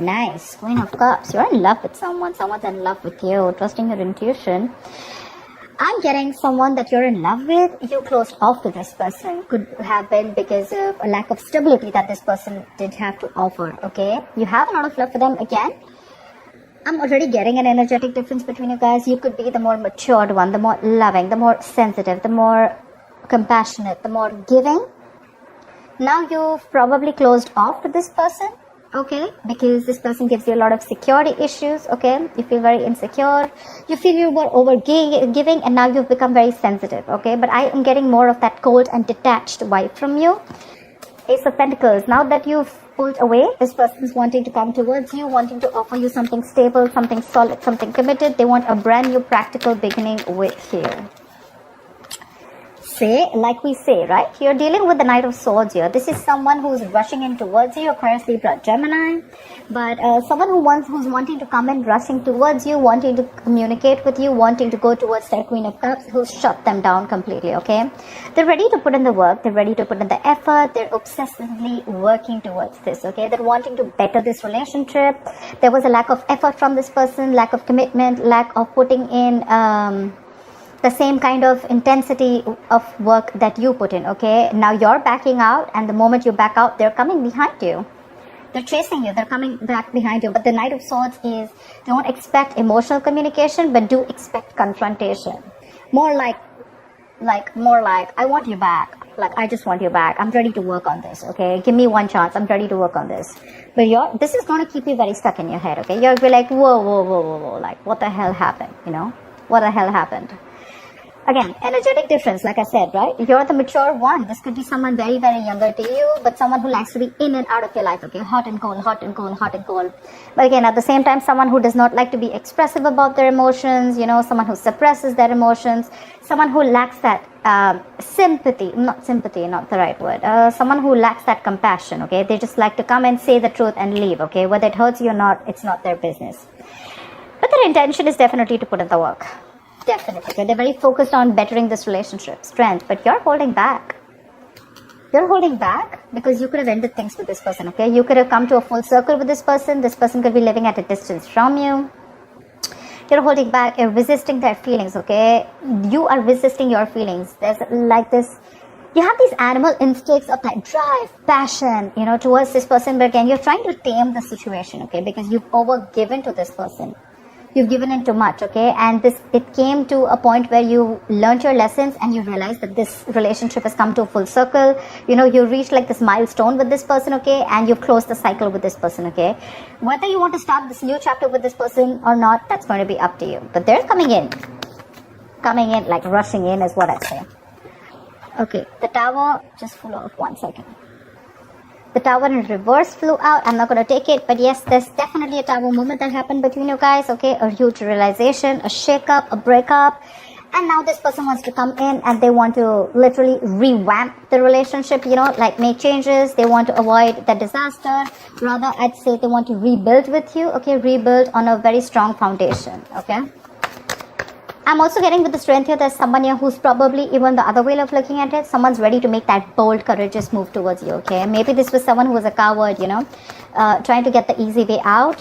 Nice. Queen of Cups. You're in love with someone. Someone's in love with you. Trusting your intuition. I'm getting someone that you're in love with. You closed off to this person. Could have been because of a lack of stability that this person did have to offer. Okay. You have a lot of love for them again. I'm already getting an energetic difference between you guys. You could be the more matured one, the more loving, the more sensitive, the more compassionate, the more giving. Now you've probably closed off to this person. Okay, because this person gives you a lot of security issues. Okay, you feel very insecure, you feel you were over giving, and now you've become very sensitive. Okay, but I am getting more of that cold and detached vibe from you. Ace of Pentacles. Now that you've pulled away, this person is wanting to come towards you, wanting to offer you something stable, something solid, something committed. They want a brand new practical beginning with you. Like we say, right? You're dealing with the Knight of Swords here. This is someone who's rushing in towards you, Aquarius, Libra, Gemini. But someone who's wanting to come in, rushing towards you, wanting to communicate with you, wanting to go towards their Queen of Cups, who's shut them down completely, okay? They're ready to put in the work. They're ready to put in the effort. They're obsessively working towards this, okay? They're wanting to better this relationship. There was a lack of effort from this person, lack of commitment, lack of putting in the same kind of intensity of work that you put in, okay? Now you're backing out, and the moment you back out, they're coming behind you. They're chasing you. They're coming back behind you. But the Knight of Swords is, don't expect emotional communication, but do expect confrontation. More like, I want you back. Like, I just want you back. I'm ready to work on this, okay? Give me one chance. I'm ready to work on this. But this is going to keep you very stuck in your head, okay? You'll be like, whoa. Like, what the hell happened, you know? What the hell happened? Again, energetic difference, like I said, right? You're the mature one. This could be someone very, very younger to you, but someone who likes to be in and out of your life, okay? Hot and cold, hot and cold, hot and cold. But again, at the same time, someone who does not like to be expressive about their emotions, you know, someone who suppresses their emotions, someone who lacks that sympathy, not the right word, someone who lacks that compassion, okay? They just like to come and say the truth and leave, okay? Whether it hurts you or not, it's not their business. But their intention is definitely to put in the work. Definitely. Okay? They're very focused on bettering this relationship, strength, but you're holding back. You're holding back because you could have ended things with this person, okay? You could have come to a full circle with this person. This person could be living at a distance from you. You're holding back. You're resisting their feelings, okay? You are resisting your feelings. There's like this, you have these animal instincts of that drive, passion, you know, towards this person. But again, you're trying to tame the situation, okay? Because you've overgiven to this person. You've given in too much, okay? And it came to a point where you learned your lessons and you realized that this relationship has come to a full circle. You know, you reached like this milestone with this person, okay? And you've closed the cycle with this person, okay? Whether you want to start this new chapter with this person or not, that's going to be up to you. But they're coming in, like rushing in is what I say. Okay, the Tower just flew off. 1 second. The Tower in reverse flew out. I'm not going to take it. But yes, there's definitely a Tower moment that happened between you guys. Okay, a huge realization, a shake-up, a breakup. And now this person wants to come in and they want to literally revamp the relationship, you know, like make changes. They want to avoid the disaster. Rather, I'd say they want to rebuild with you. Okay, rebuild on a very strong foundation. Okay. I'm also getting with the strength here, there's someone here who's probably even the other way of looking at it. Someone's ready to make that bold, courageous move towards you, okay? Maybe this was someone who was a coward, you know, trying to get the easy way out,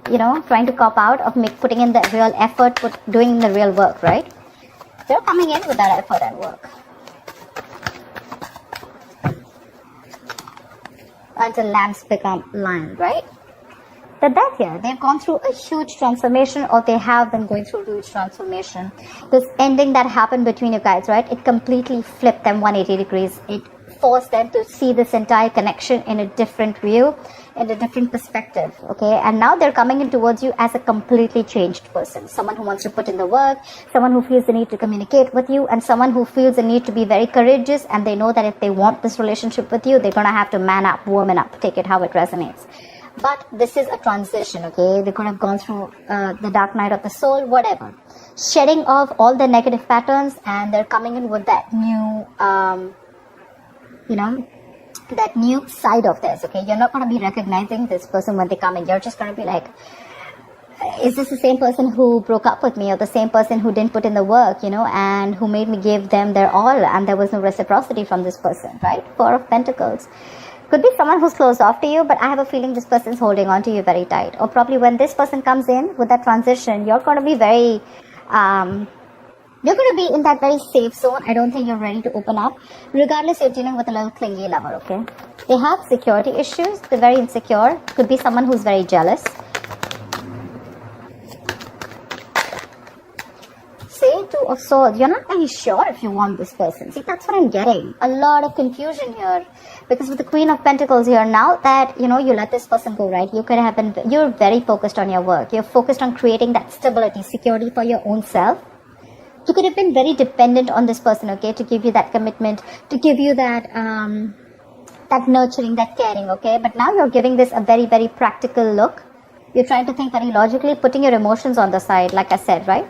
you know, trying to cop out of putting in the real effort, doing the real work, right? They're coming in with that effort and work. Until lambs become lion, right? The Death here, they've gone through a huge transformation, or they have been going through a huge transformation. This ending that happened between you guys, right? It completely flipped them 180 degrees. It forced them to see this entire connection in a different view, in a different perspective, okay? And now they're coming in towards you as a completely changed person. Someone who wants to put in the work, someone who feels the need to communicate with you, and someone who feels the need to be very courageous, and they know that if they want this relationship with you, they're going to have to man up, woman up, take it how it resonates. But this is a transition, okay? They could have gone through the dark night of the soul, whatever. Shedding off all the negative patterns, and they're coming in with that new, you know, that new side of theirs, okay? You're not going to be recognizing this person when they come in. You're just going to be like, is this the same person who broke up with me, or the same person who didn't put in the work, you know, and who made me give them their all, and there was no reciprocity from this person, right? Four of Pentacles. Could be someone who's closed off to you, but I have a feeling this person's holding on to you very tight. Or probably when this person comes in with that transition, you're going to be very, you're going to be in that very safe zone. I don't think you're ready to open up. Regardless, you're dealing with a little clingy lover, okay? They have security issues. They're very insecure. Could be someone who's very jealous. Two of Swords, you're not very sure if you want this person. See, that's what I'm getting. A lot of confusion here. Because with the Queen of Pentacles here, now that, you let this person go, right? You could have been, you're very focused on your work. You're focused on creating that stability, security for your own self. You could have been very dependent on this person, okay? To give you that commitment, to give you that, that nurturing, that caring, okay? But now you're giving this a very, very practical look. You're trying to think very logically, putting your emotions on the side, like I said, right?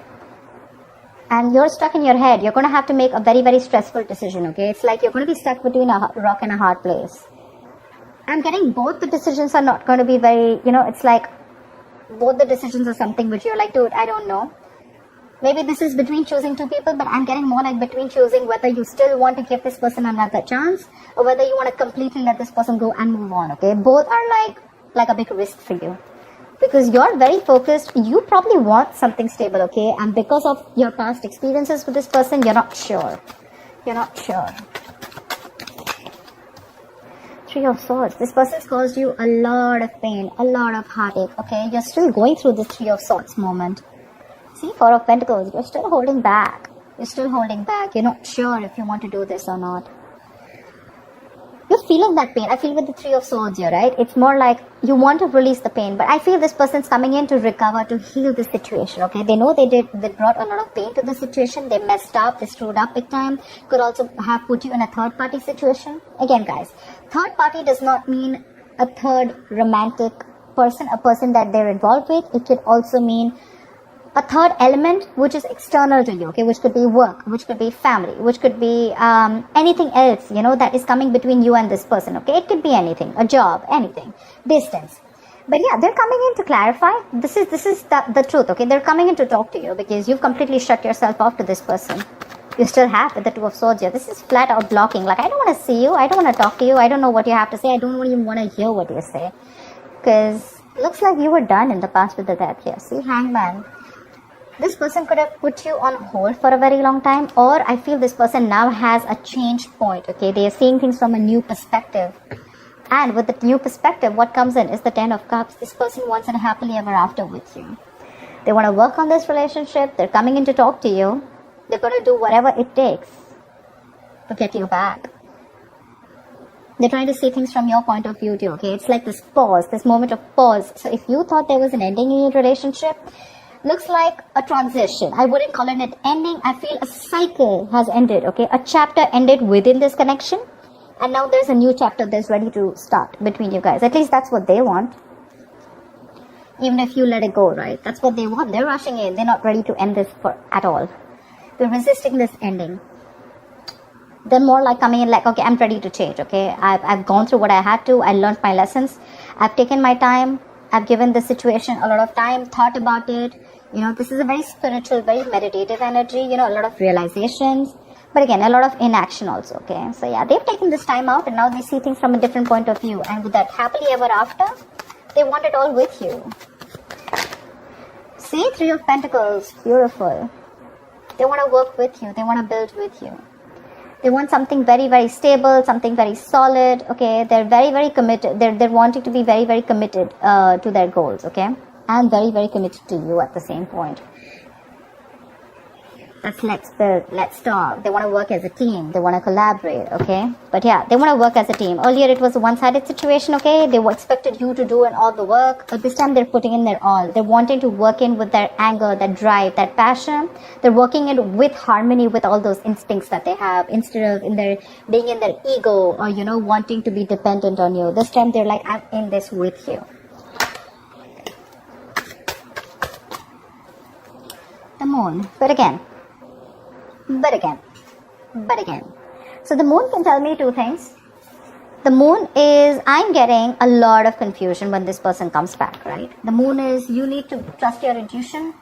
And you're stuck in your head. You're going to have to make a very, very stressful decision, okay? It's like you're going to be stuck between a rock and a hard place. I'm getting both the decisions are not going to be very, it's like both the decisions are something which you're like, dude, I don't know. Maybe this is between choosing two people, but I'm getting more like between choosing whether you still want to give this person another chance or whether you want to completely let this person go and move on, okay? Both are like a big risk for you. Because you're very focused, you probably want something stable, okay? And because of your past experiences with this person, you're not sure. You're not sure. Three of Swords. This person's caused you a lot of pain, a lot of heartache, okay? You're still going through this Three of Swords moment. See, Four of Pentacles, you're still holding back. You're still holding back. You're not sure if you want to do this or not. You're feeling that pain. I feel with the Three of Swords here, right? It's more like you want to release the pain, but I feel this person's coming in to recover, to heal the situation, okay? They know they brought a lot of pain to the situation. They messed up, they screwed up big time. Could also have put you in a third party situation. Again, guys, third party does not mean a third romantic person, a person that they're involved with. It could also mean a third element which is external to you, okay, which could be work, which could be family, which could be anything else, that is coming between you and this person, okay? It could be anything, a job, anything, distance. But yeah, they're coming in to clarify. This is the truth, okay? They're coming in to talk to you because you've completely shut yourself off to this person. You still have with the Two of Swords here. This is flat out blocking. Like, I don't want to see you. I don't want to talk to you. I don't know what you have to say. I don't even want to hear what you say. Because looks like you were done in the past with the Death here. See, Hangman. This person could have put you on hold for a very long time, or I feel this person now has a change point, okay? They are seeing things from a new perspective. And with the new perspective, what comes in is the Ten of Cups. This person wants a happily ever after with you. They want to work on this relationship. They're coming in to talk to you. They're going to do whatever it takes to get you back. They're trying to see things from your point of view too, okay? It's like this pause, this moment of pause. So if you thought there was an ending in your relationship, looks like a transition. I wouldn't call it an ending. I feel a cycle has ended, okay? A chapter ended within this connection. And now there's a new chapter that's ready to start between you guys. At least that's what they want. Even if you let it go, right? That's what they want. They're rushing in. They're not ready to end this at all. They're resisting this ending. They're more like coming in like, okay, I'm ready to change, okay? I've gone through what I had to. I learned my lessons. I've taken my time. I've given this situation a lot of time, thought about it. This is a very spiritual, very meditative energy, a lot of realizations. But again, a lot of inaction also, okay? So yeah, they've taken this time out and now they see things from a different point of view. And with that happily ever after, they want it all with you. See, Three of Pentacles, beautiful. They want to work with you. They want to build with you. They want something very, very stable, something very solid, okay? They're very, very committed. They're wanting to be very, very committed to their goals, okay? And very, very committed to you at the same point. That's let's build, let's talk. They want to work as a team. They want to collaborate, okay? But yeah, they want to work as a team. Earlier it was a one-sided situation, okay? They expected you to do all the work. But this time they're putting in their all. They're wanting to work in with their anger, that drive, that passion. They're working in with harmony with all those instincts that they have instead of being in their ego or, wanting to be dependent on you. This time they're like, I'm in this with you. The Moon. But again. So the Moon can tell me two things. The Moon is, I'm getting a lot of confusion when this person comes back, right? The Moon is, you need to trust your intuition.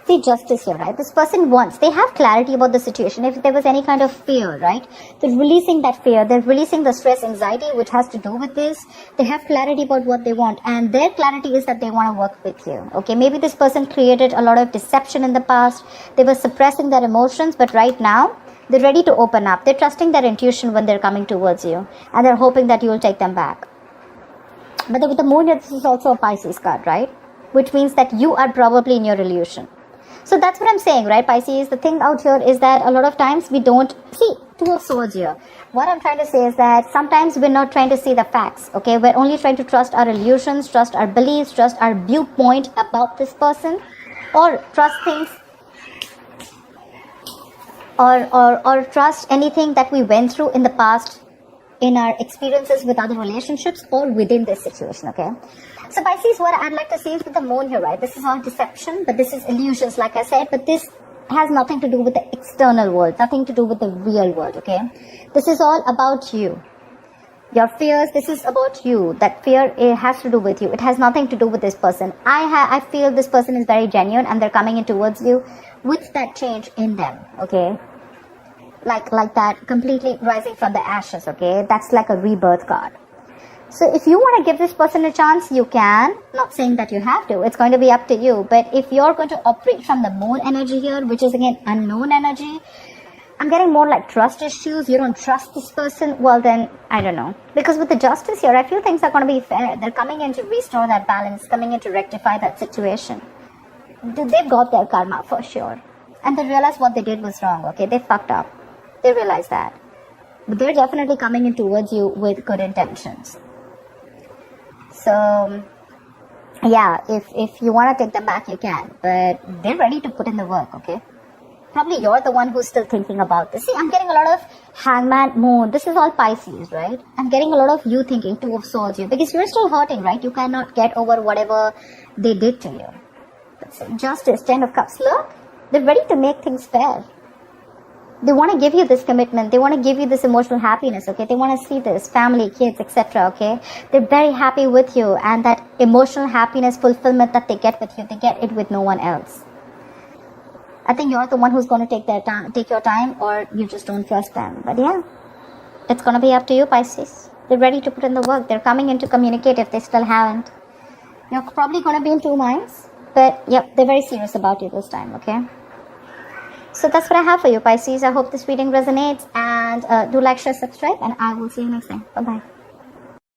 See, justice here, right? This person wants, they have clarity about the situation. If there was any kind of fear, right? They're releasing that fear. They're releasing the stress, anxiety, which has to do with this. They have clarity about what they want. And their clarity is that they want to work with you. Okay, maybe this person created a lot of deception in the past. They were suppressing their emotions, but right now, they're ready to open up. They're trusting their intuition when they're coming towards you. And they're hoping that you will take them back. But with the moon, this is also a Pisces card, right? Which means that you are probably in your illusion. So that's what I'm saying, right, Pisces? The thing out here is that a lot of times we don't see. Two of Swords here. What I'm trying to say is that sometimes we're not trying to see the facts, okay? We're only trying to trust our illusions, trust our beliefs, trust our viewpoint about this person, or trust things, or trust anything that we went through in the past, in our experiences with other relationships, or within this situation, okay? So Pisces, what I'd like to say is with the moon here, right? This is all deception, but this is illusions, like I said, but this has nothing to do with the external world, nothing to do with the real world, okay? This is all about you. Your fears, this is about you. That fear, it has to do with you. It has nothing to do with this person. I feel this person is very genuine and they're coming in towards you with that change in them, okay? Like that, completely rising from the ashes, okay? That's like a rebirth card. So if you want to give this person a chance, you can. Not saying that you have to. It's going to be up to you. But if you're going to operate from the moon energy here, which is again unknown energy, I'm getting more like trust issues. You don't trust this person. Well, then, I don't know. Because with the justice here, I feel things are going to be fair. They're coming in to restore that balance, coming in to rectify that situation. They've got their karma for sure. And they realize what they did was wrong, okay? They fucked up. They realize that. But they're definitely coming in towards you with good intentions. So, yeah, if you want to take them back, you can. But they're ready to put in the work, okay? Probably you're the one who's still thinking about this. See, I'm getting a lot of Hangman, Moon. This is all Pisces, right? I'm getting a lot of you thinking, Two of Swords here. Because you're still hurting, right? You cannot get over whatever they did to you. Justice, Ten of Cups. Look, they're ready to make things fair. They want to give you this commitment. They want to give you this emotional happiness, okay? They want to see this, family, kids, etc., okay? They're very happy with you. And that emotional happiness, fulfillment that they get with you, they get it with no one else. I think you're the one who's going to take your time, or you just don't trust them. But yeah, it's going to be up to you, Pisces. They're ready to put in the work. They're coming in to communicate if they still haven't. You're probably going to be in two minds. But yep, they're very serious about you this time, okay? So that's what I have for you, Pisces. I hope this reading resonates, and do like, share, subscribe, and I will see you next time. Bye-bye.